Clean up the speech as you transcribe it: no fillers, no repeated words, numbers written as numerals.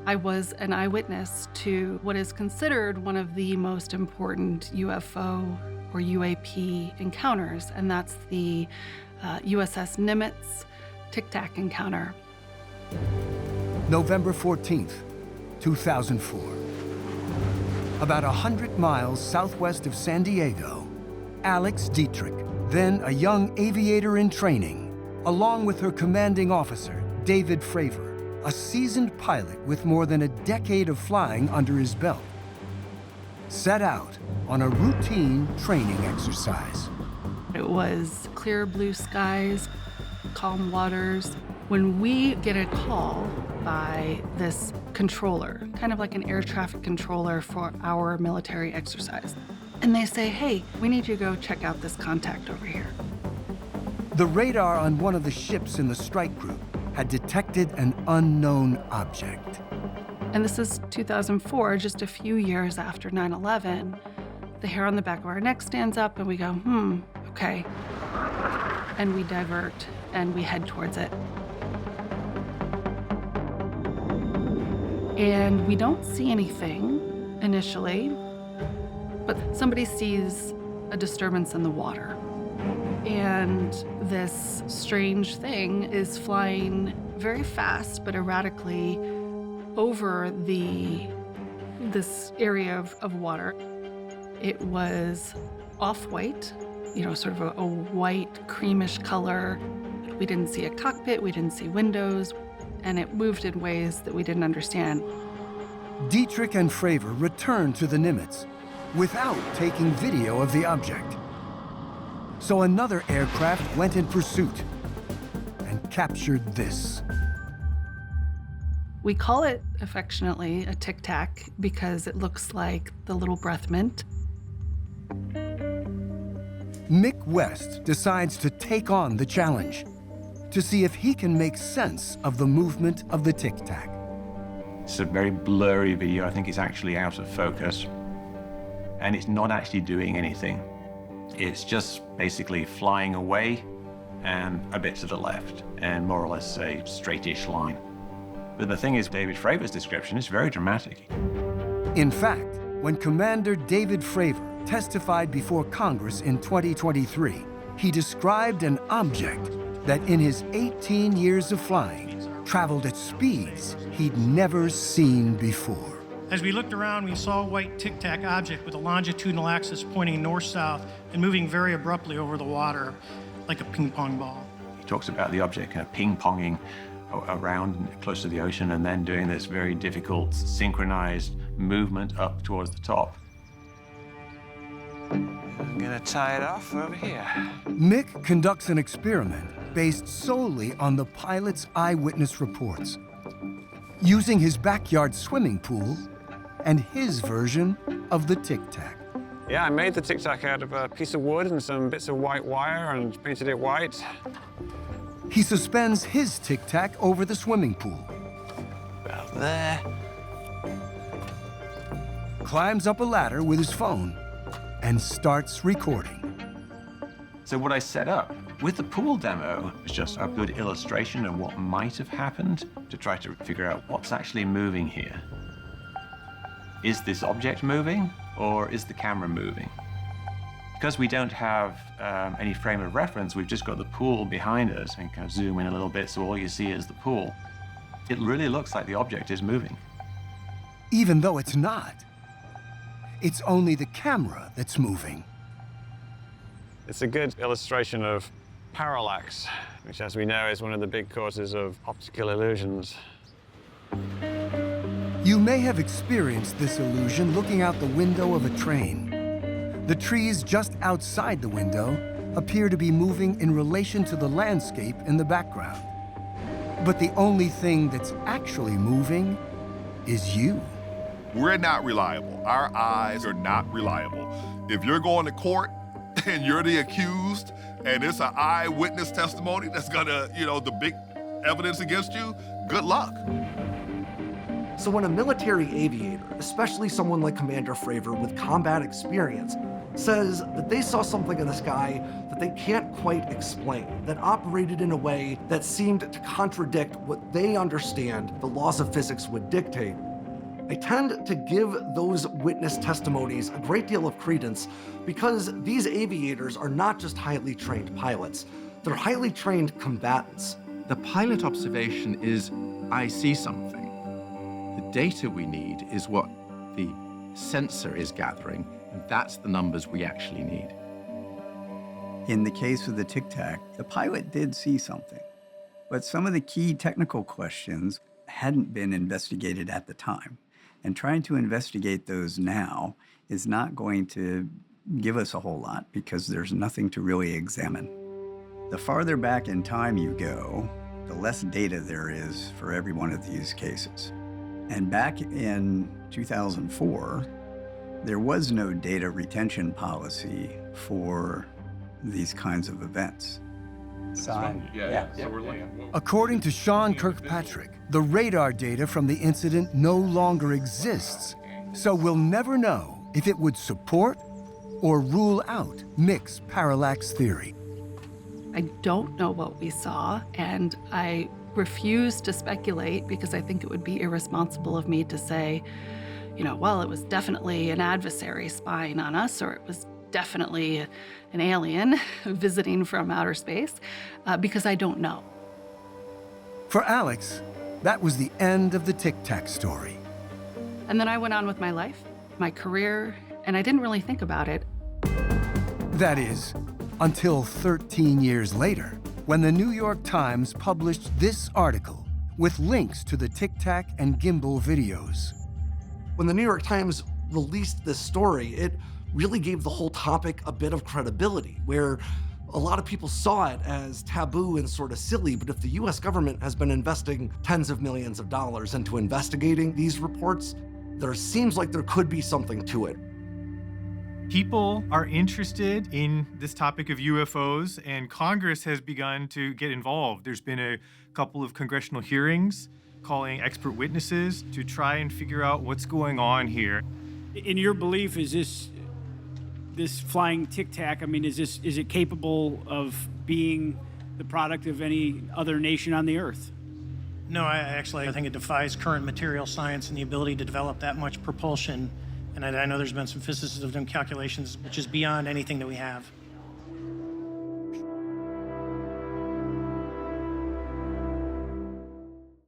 I was an eyewitness to what is considered one of the most important UFO or UAP encounters, and that's the USS Nimitz Tic Tac encounter. November 14th, 2004. About 100 miles southwest of San Diego, Alex Dietrich, then a young aviator in training, along with her commanding officer, David Fravor, a seasoned pilot with more than a decade of flying under his belt, set out on a routine training exercise. It was clear blue skies, calm waters. When we get a call by this controller, kind of like an air traffic controller for our military exercise, and they say, hey, we need you to go check out this contact over here. The radar on one of the ships in the strike group had detected an unknown object. And this is 2004, just a few years after 9/11. The hair on the back of our neck stands up and we go, okay. And we divert and we head towards it. And we don't see anything initially, but somebody sees a disturbance in the water. And this strange thing is flying very fast but erratically over this area of water. It was off-white, sort of a white, creamish color. We didn't see a cockpit, we didn't see windows, and it moved in ways that we didn't understand. Dietrich and Fravor returned to the Nimitz without taking video of the object. So another aircraft went in pursuit and captured this. We call it affectionately a Tic Tac because it looks like the little breath mint. Mick West decides to take on the challenge to see if he can make sense of the movement of the Tic Tac. It's a very blurry video. I think it's actually out of focus. And it's not actually doing anything. It's just basically flying away and a bit to the left, and more or less a straightish line. But the thing is, David Fravor's description is very dramatic. In fact, when Commander David Fravor testified before Congress in 2023, he described an object that in his 18 years of flying traveled at speeds he'd never seen before. As we looked around, we saw a white Tic Tac object with a longitudinal axis pointing north-south and moving very abruptly over the water like a ping pong ball. He talks about the object kind of ping-ponging around close to the ocean and then doing this very difficult synchronized movement up towards the top. I'm gonna tie it off over here. Mick conducts an experiment based solely on the pilot's eyewitness reports, using his backyard swimming pool and his version of the Tic Tac. Yeah, I made the Tic Tac out of a piece of wood and some bits of white wire and painted it white. He suspends his Tic Tac over the swimming pool, About there. climbs up a ladder with his phone, and starts recording. So what I set up with the pool demo was just a good illustration of what might have happened to try to figure out what's actually moving here. Is this object moving, or is the camera moving? Because we don't have any frame of reference, we've just got the pool behind us and kind of zoom in a little bit so all you see is the pool. It really looks like the object is moving. Even though it's not. It's only the camera that's moving. It's a good illustration of parallax, which, as we know, is one of the big causes of optical illusions. You may have experienced this illusion looking out the window of a train. The trees just outside the window appear to be moving in relation to the landscape in the background. But the only thing that's actually moving is you. We're not reliable. Our eyes are not reliable. If you're going to court and you're the accused and it's an eyewitness testimony that's gonna, the big evidence against you, good luck. So when a military aviator, especially someone like Commander Fravor with combat experience, says that they saw something in the sky that they can't quite explain, that operated in a way that seemed to contradict what they understand the laws of physics would dictate. I tend to give those witness testimonies a great deal of credence because these aviators are not just highly trained pilots, they're highly trained combatants. The pilot observation is, I see something. The data we need is what the sensor is gathering, and that's the numbers we actually need. In the case of the Tic Tac, the pilot did see something, but some of the key technical questions hadn't been investigated at the time. And trying to investigate those now is not going to give us a whole lot because there's nothing to really examine. The farther back in time you go, the less data there is for every one of these cases. And back in 2004, there was no data retention policy for these kinds of events. Sign. Yeah. So we're looking. According to Sean Kirkpatrick, the radar data from the incident no longer exists, so we'll never know if it would support or rule out Mick's parallax theory. I don't know what we saw, and I refuse to speculate because I think it would be irresponsible of me to say, well, it was definitely an adversary spying on us, or it was definitely an alien visiting from outer space, because I don't know. For Alex, that was the end of the Tic Tac story. And then I went on with my life, my career, and I didn't really think about it. That is, until 13 years later, when the New York Times published this article with links to the Tic Tac and gimbal videos. When the New York Times released this story, it really gave the whole topic a bit of credibility, where a lot of people saw it as taboo and sort of silly, but if the US government has been investing tens of millions of dollars into investigating these reports, there seems like there could be something to it. People are interested in this topic of UFOs, and Congress has begun to get involved. There's been a couple of congressional hearings calling expert witnesses to try and figure out what's going on here. In your belief, is this flying Tic Tac, is it capable of being the product of any other nation on the Earth? No, I think it defies current material science and the ability to develop that much propulsion. And I know there's been some physicists who have done calculations which is beyond anything that we have.